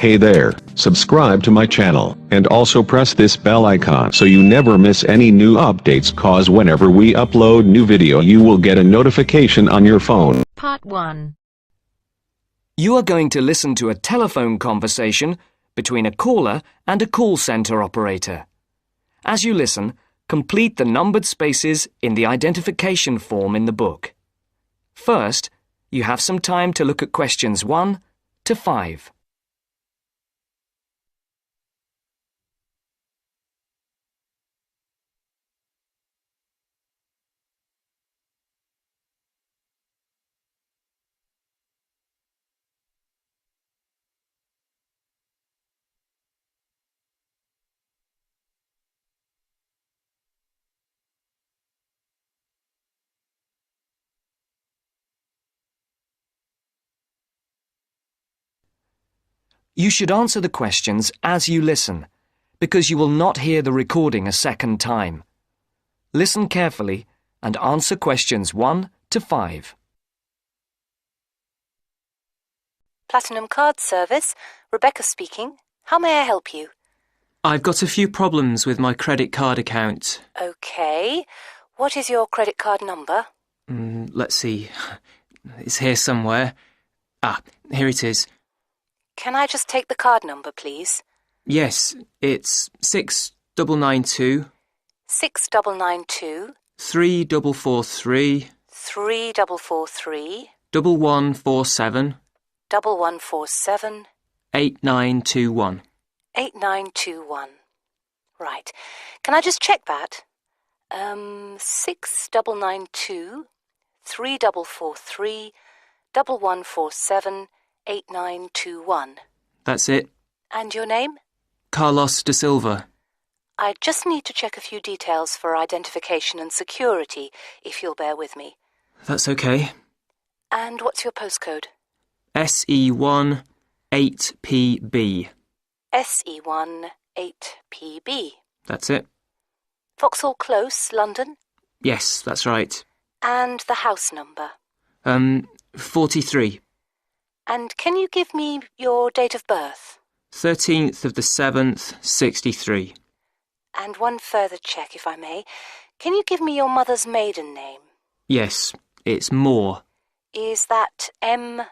Hey there, subscribe to my channel, and also press this bell icon so you never miss any new updates, cause whenever we upload new video you will get a notification on your phone. Part 1. You are going to listen to a telephone conversation between a caller and a call center operator. As you listen, complete the numbered spaces in the identification form in the book. First, you have some time to look at questions 1 to 5. You should answer the questions as you listen, because you will not hear the recording a second time. Listen carefully and answer questions 1 to 5. Platinum Card Service, Rebecca speaking. How may I help you? I've got a few problems with my credit card account. Okay. What is your credit card number? Let's see. It's here somewhere. Here it is. Can I just take the card number, please? Yes, it's 6992 6992 3443 3443 1147 1147 8921. 8921. Right. Can I just check that? 6992 3443 1147 8921. That's it. And your name? Carlos da Silva. I just need to check a few details for identification and security, if you'll bear with me. That's okay. And what's your postcode? SE1 8PB. SE1 8PB. That's it. Vauxhall Close, London? Yes, that's right. And the house number? 43. And can you give me your date of birth? 13th of the 7th, 63. And one further check, if I may. Can you give me your mother's maiden name? Yes, it's Moore. Is that Moore?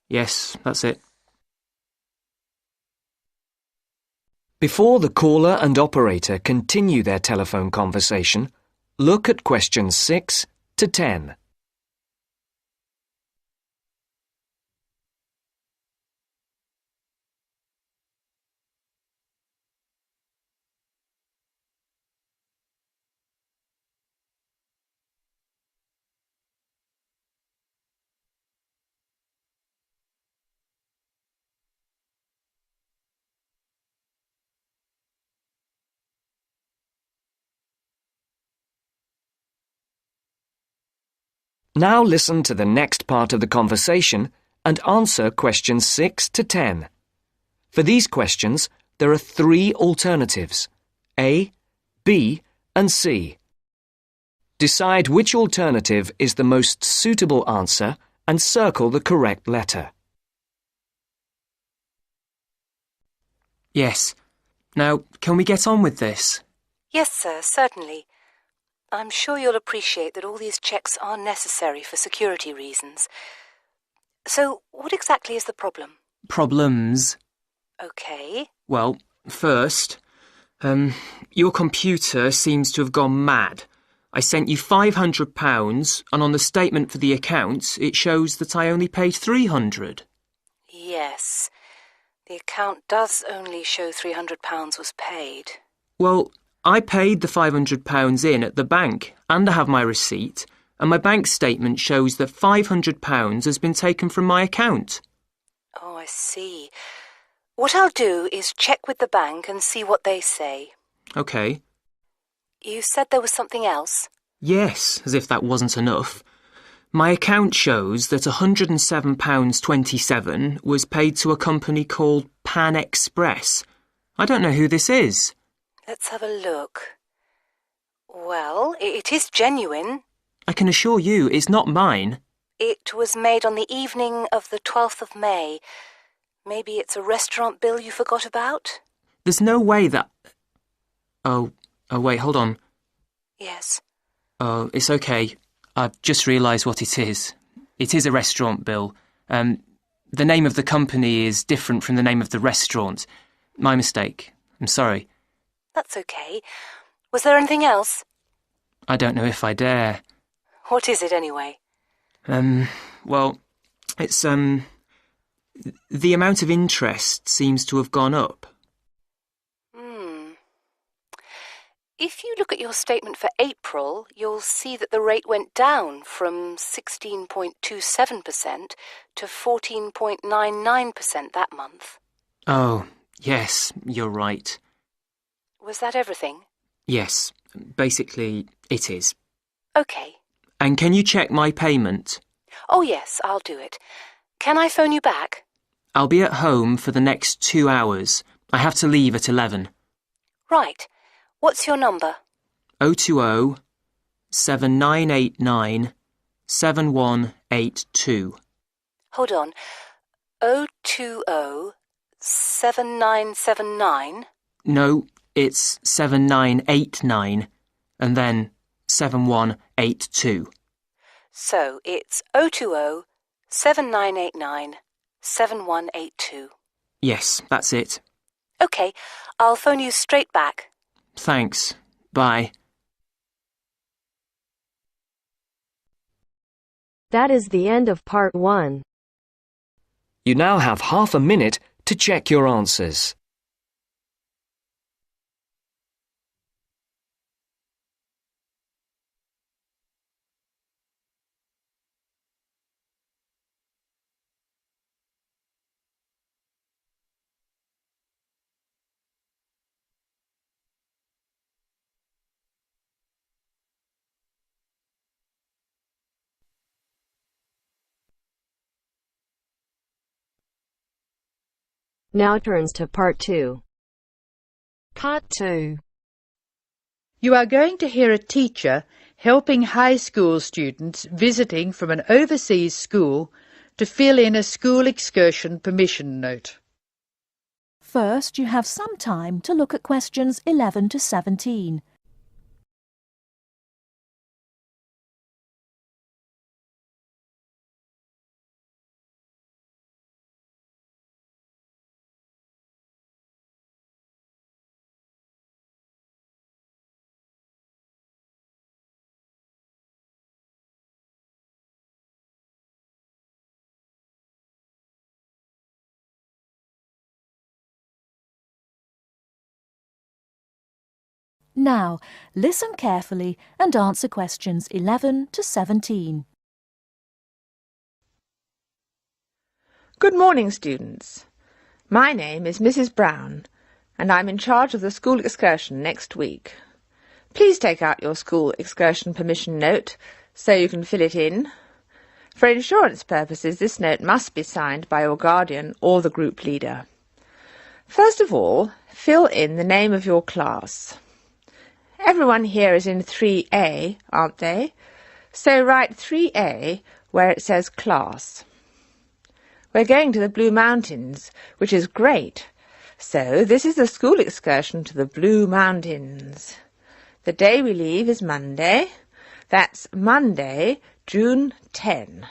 Yes, that's it. Before the caller and operator continue their telephone conversation, look at questions 6 to 10. Now listen to the next part of the conversation and answer questions 6 to 10. For these questions, there are 3 alternatives: A, B, and C. Decide which alternative is the most suitable answer and circle the correct letter. Yes. Now, can we get on with this? Yes, sir, certainly. I'm sure you'll appreciate that all these checks are necessary for security reasons. So, what exactly is the problem? Problems? Okay. Well, first, your computer seems to have gone mad. I sent you £500, and on the statement for the account, it shows that I only paid £300. Yes. The account does only show £300 was paid. Well, I paid the £500 in at the bank, and I have my receipt, and my bank statement shows that £500 has been taken from my account. Oh, I see. What I'll do is check with the bank and see what they say. OK. You said there was something else? Yes, as if that wasn't enough. My account shows that £107.27 was paid to a company called Pan Express. I don't know who this is. Let's have a look. Well, it is genuine. I can assure you it's not mine. It was made on the evening of the 12th of May. Maybe it's a restaurant bill you forgot about? There's no way that... Oh, wait, hold on. Yes. Oh, it's okay. I've just realised what it is. It is a restaurant bill. The name of the company is different from the name of the restaurant. My mistake. I'm sorry. That's okay. Was there anything else? I don't know if I dare. What is it anyway? Well, it's, the amount of interest seems to have gone up. If you look at your statement for April, you'll see that the rate went down from 16.27% to 14.99% that month. Oh, yes, you're right. Was that everything? Yes, basically, it is. Okay. And can you check my payment? Oh, yes, I'll do it. Can I phone you back? I'll be at home for the next 2 hours. I have to leave at 11. Right. What's your number? 020 7989 7182. Hold on. 020 7979? No, it's 7989 and then 7182. So it's 020 7989 7182. Yes, that's it. Okay, I'll phone you straight back. Thanks. Bye. That is the end of part 1. You now have half a minute to check your answers. Now turns to part 2. Part 2. You are going to hear a teacher helping high school students visiting from an overseas school to fill in a school excursion permission note. First, you have some time to look at questions 11 to 17. Now, listen carefully and answer questions 11 to 17. Good morning, students. My name is Mrs. Brown, and I'm in charge of the school excursion next week. Please take out your school excursion permission note so you can fill it in. For insurance purposes, this note must be signed by your guardian or the group leader. First of all, fill in the name of your class. Everyone here is in 3A, aren't they? So write 3A where it says class. We're going to the Blue Mountains, which is great. So this is the school excursion to the Blue Mountains. The day we leave is Monday. That's Monday, June 10.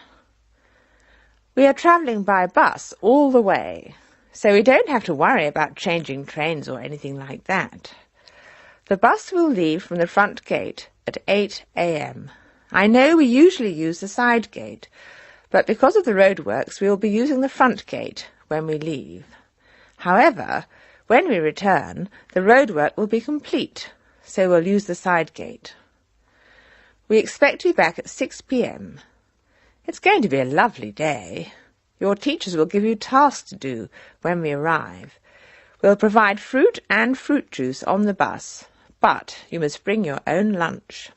We are travelling by bus all the way, so we don't have to worry about changing trains or anything like that. The bus will leave from the front gate at 8 a.m. I know we usually use the side gate, but because of the roadworks we will be using the front gate when we leave. However, when we return, the roadwork will be complete, so we'll use the side gate. We expect to be back at 6 p.m. It's going to be a lovely day. Your teachers will give you tasks to do when we arrive. We'll provide fruit and fruit juice on the bus, but you must bring your own lunch.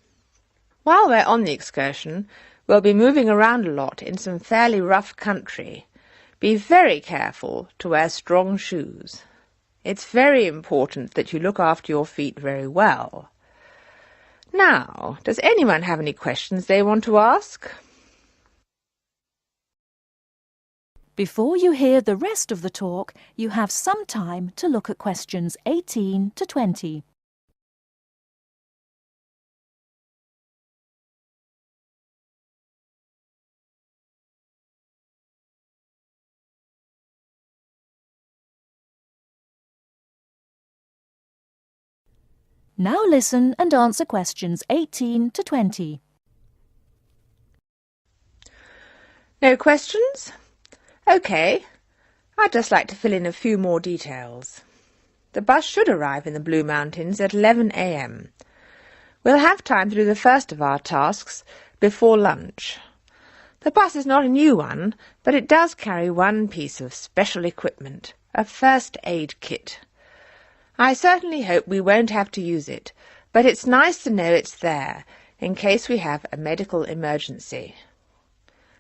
While we're on the excursion, we'll be moving around a lot in some fairly rough country. Be very careful to wear strong shoes. It's very important that you look after your feet very well. Now, does anyone have any questions they want to ask? Before you hear the rest of the talk, you have some time to look at questions 18 to 20. Now listen and answer questions 18 to 20. No questions? OK. I'd just like to fill in a few more details. The bus should arrive in the Blue Mountains at 11 a.m. We'll have time to do the first of our tasks before lunch. The bus is not a new one, but it does carry one piece of special equipment, a first aid kit. I certainly hope we won't have to use it, but it's nice to know it's there in case we have a medical emergency.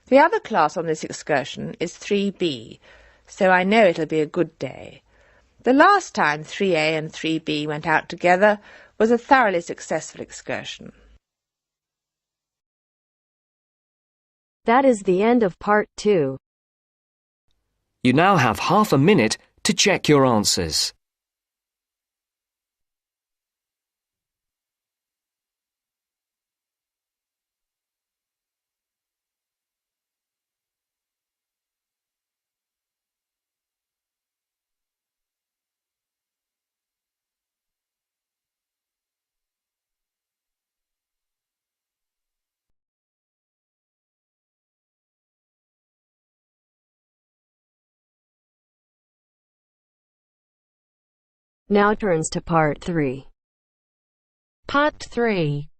The other class on this excursion is 3B, so I know it'll be a good day. The last time 3A and 3B went out together was a thoroughly successful excursion. That is the end of part 2. You now have half a minute to check your answers. Now turns to part 3. Part 3.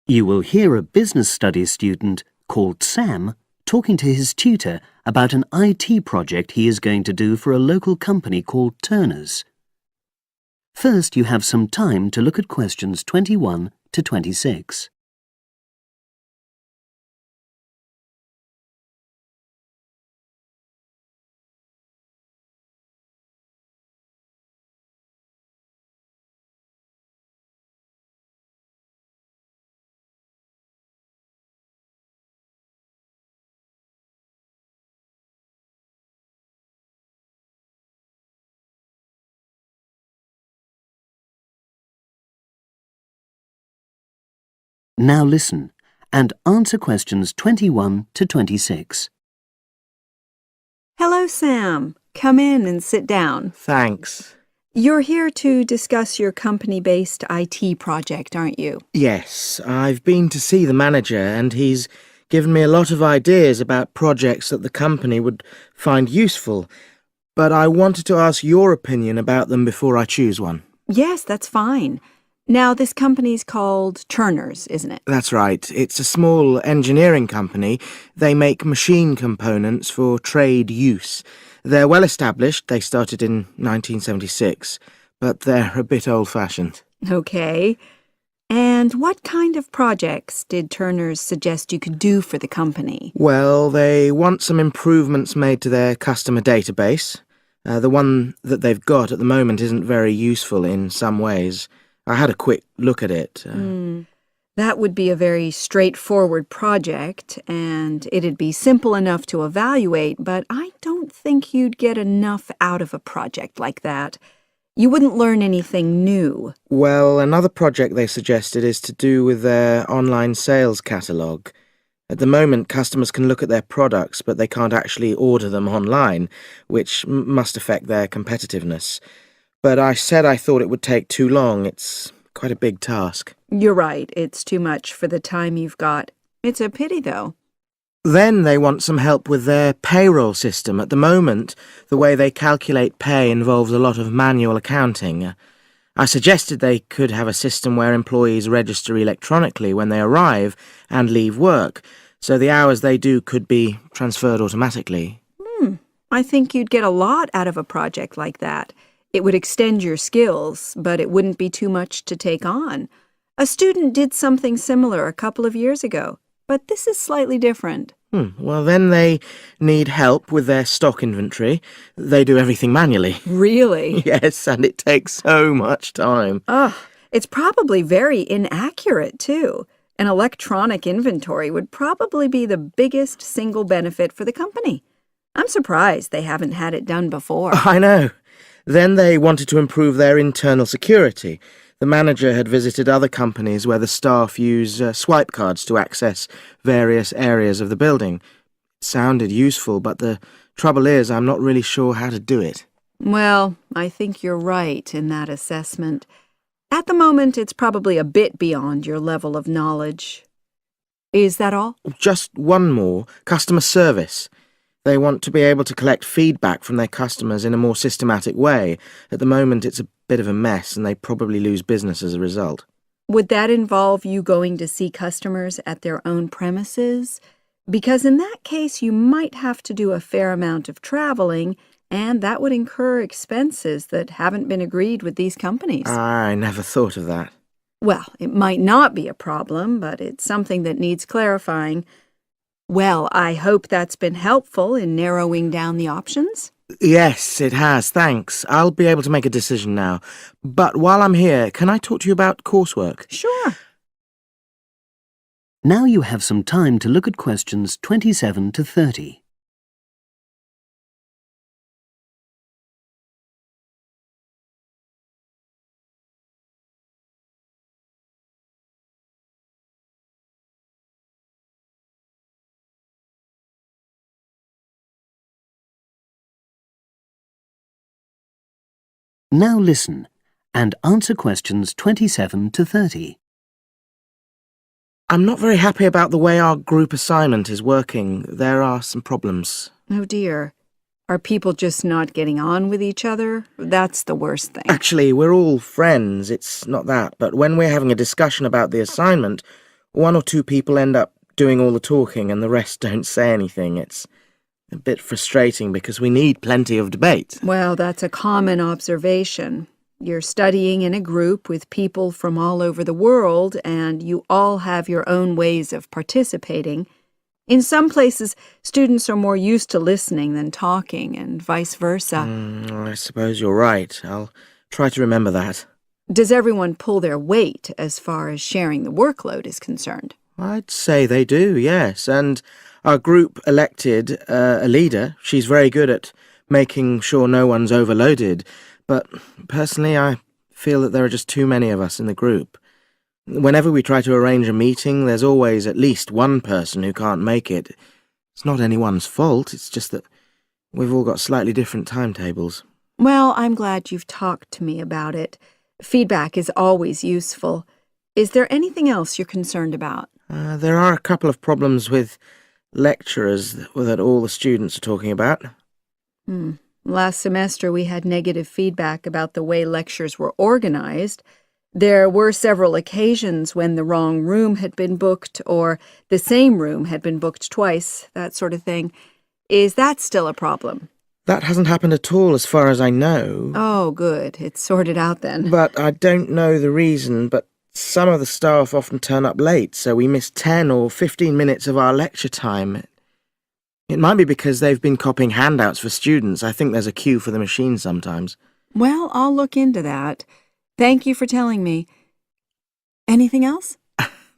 You will hear a business studies student called Sam talking to his tutor about an IT project he is going to do for a local company called Turner's. First, you have some time to look at questions 21 to 26. Now listen and answer questions 21 to 26. Hello, Sam. Come in and sit down. Thanks. You're here to discuss your company-based IT project, aren't you? Yes, I've been to see the manager and he's given me a lot of ideas about projects that the company would find useful, but I wanted to ask your opinion about them before I choose one. Yes, that's fine. Now, this company's called Turner's, isn't it? That's right. It's a small engineering company. They make machine components for trade use. They're well established. They started in 1976, but they're a bit old-fashioned. Okay. And what kind of projects did Turner's suggest you could do for the company? Well, they want some improvements made to their customer database. The one that they've got at the moment isn't very useful in some ways. I had a quick look at it. That would be a very straightforward project, and it'd be simple enough to evaluate, but I don't think you'd get enough out of a project like that. You wouldn't learn anything new. Well, another project they suggested is to do with their online sales catalogue. At the moment, customers can look at their products, but they can't actually order them online, which must affect their competitiveness. But I said I thought it would take too long. It's quite a big task. You're right. It's too much for the time you've got. It's a pity, though. Then they want some help with their payroll system. At the moment, the way they calculate pay involves a lot of manual accounting. I suggested they could have a system where employees register electronically when they arrive and leave work, so the hours they do could be transferred automatically. I think you'd get a lot out of a project like that. It would extend your skills, but it wouldn't be too much to take on. A student did something similar a couple of years ago, but this is slightly different. Well, then they need help with their stock inventory. They do everything manually. Really? Yes, and it takes so much time. It's probably very inaccurate, too. An electronic inventory would probably be the biggest single benefit for the company. I'm surprised they haven't had it done before. I know. Then they wanted to improve their internal security. The manager had visited other companies where the staff use swipe cards to access various areas of the building. It sounded useful, but the trouble is I'm not really sure how to do it. Well, I think you're right in that assessment. At the moment, it's probably a bit beyond your level of knowledge. Is that all? Just one more. Customer service. They want to be able to collect feedback from their customers in a more systematic way. At the moment, it's a bit of a mess, and they probably lose business as a result. Would that involve you going to see customers at their own premises? Because in that case, you might have to do a fair amount of traveling, and that would incur expenses that haven't been agreed with these companies. I never thought of that. Well, it might not be a problem, but it's something that needs clarifying. Well, I hope that's been helpful in narrowing down the options. Yes, it has, thanks. I'll be able to make a decision now. But while I'm here, can I talk to you about coursework? Sure. Now you have some time to look at questions 27 to 30. Now listen and answer questions 27 to 30. I'm not very happy about the way our group assignment is working. There are some problems. Oh dear. Are people just not getting on with each other? That's the worst thing. Actually, we're all friends. It's not that. But when we're having a discussion about the assignment, one or two people end up doing all the talking and the rest don't say anything. It's a bit frustrating because we need plenty of debate. Well, that's a common observation. You're studying in a group with people from all over the world, and you all have your own ways of participating. In some places, students are more used to listening than talking, and vice versa. I suppose you're right. I'll try to remember that. Does everyone pull their weight as far as sharing the workload is concerned? I'd say they do, yes. And our group elected a leader. She's very good at making sure no one's overloaded. But personally, I feel that there are just too many of us in the group. Whenever we try to arrange a meeting, there's always at least one person who can't make it. It's not anyone's fault, it's just that we've all got slightly different timetables. Well, I'm glad you've talked to me about it. Feedback is always useful. Is there anything else you're concerned about? There are a couple of problems with lecturers that all the students are talking about. Last semester we had negative feedback about the way lectures were organized. There were several occasions when the wrong room had been booked or the same room had been booked twice, that sort of thing. Is that still a problem? That hasn't happened at all as far as I know. Oh, good. It's sorted out then. But I don't know the reason, but some of the staff often turn up late, so we miss 10 or 15 minutes of our lecture time. It might be because they've been copying handouts for students. I think there's a queue for the machine sometimes. Well, I'll look into that. Thank you for telling me. Anything else?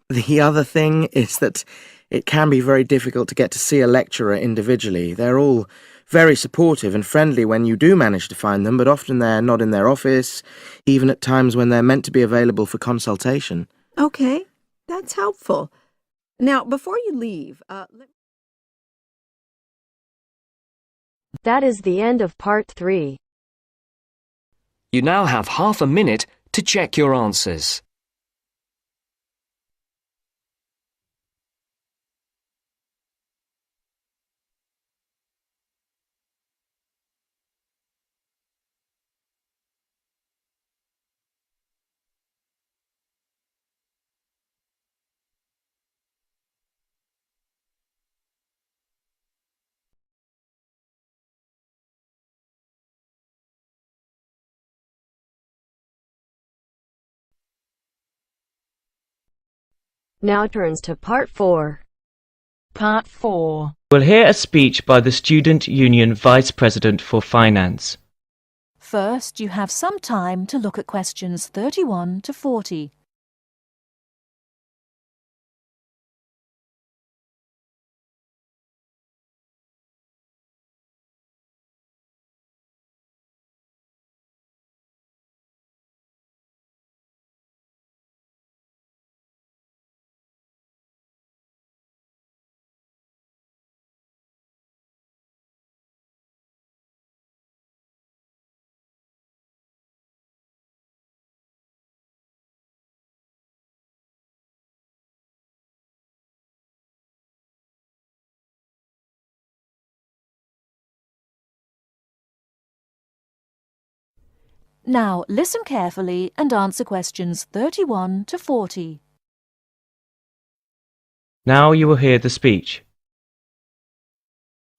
The other thing is that it can be very difficult to get to see a lecturer individually. They're all very supportive and friendly when you do manage to find them, but often they're not in their office, even at times when they're meant to be available for consultation. Okay, that's helpful. Now, before you leave, That is the end of part 3. You now have half a minute to check your answers. Now turns to part 4. Part 4. We'll hear a speech by the Student Union Vice President for Finance. First, you have some time to look at questions 31 to 40. Now listen carefully and answer questions 31 to 40. Now you will hear the speech.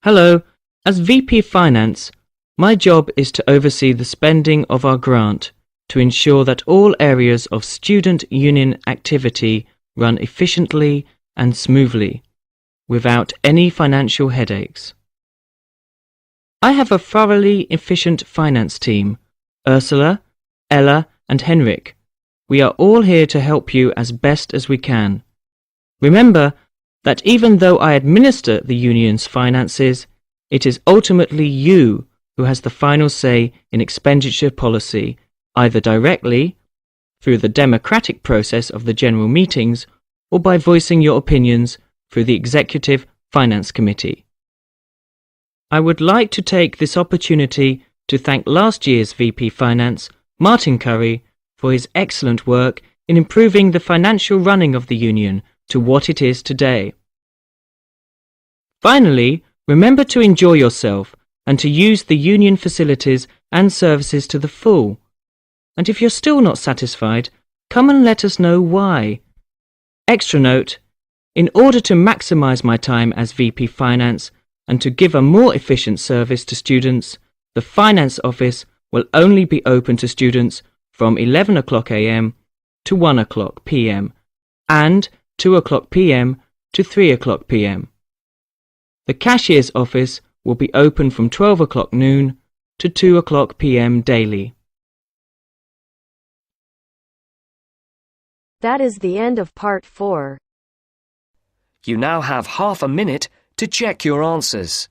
Hello, as VP of Finance, my job is to oversee the spending of our grant to ensure that all areas of student union activity run efficiently and smoothly, without any financial headaches. I have a thoroughly efficient finance team, Ursula, Ella and Henrik. We are all here to help you as best as we can. Remember that even though I administer the union's finances, it is ultimately you who has the final say in expenditure policy, either directly, through the democratic process of the general meetings, or by voicing your opinions through the Executive Finance Committee. I would like to take this opportunity to thank last year's VP Finance, Martin Curry, for his excellent work in improving the financial running of the union to what it is today. Finally, remember to enjoy yourself and to use the union facilities and services to the full. And if you're still not satisfied, come and let us know why. Extra note, in order to maximise my time as VP Finance and to give a more efficient service to students, the Finance Office will only be open to students from 11 o'clock AM to 1 o'clock PM and 2 o'clock PM to 3 o'clock PM. The Cashier's Office will be open from 12 o'clock noon to 2 o'clock PM daily. That is the end of part 4. You now have half a minute to check your answers.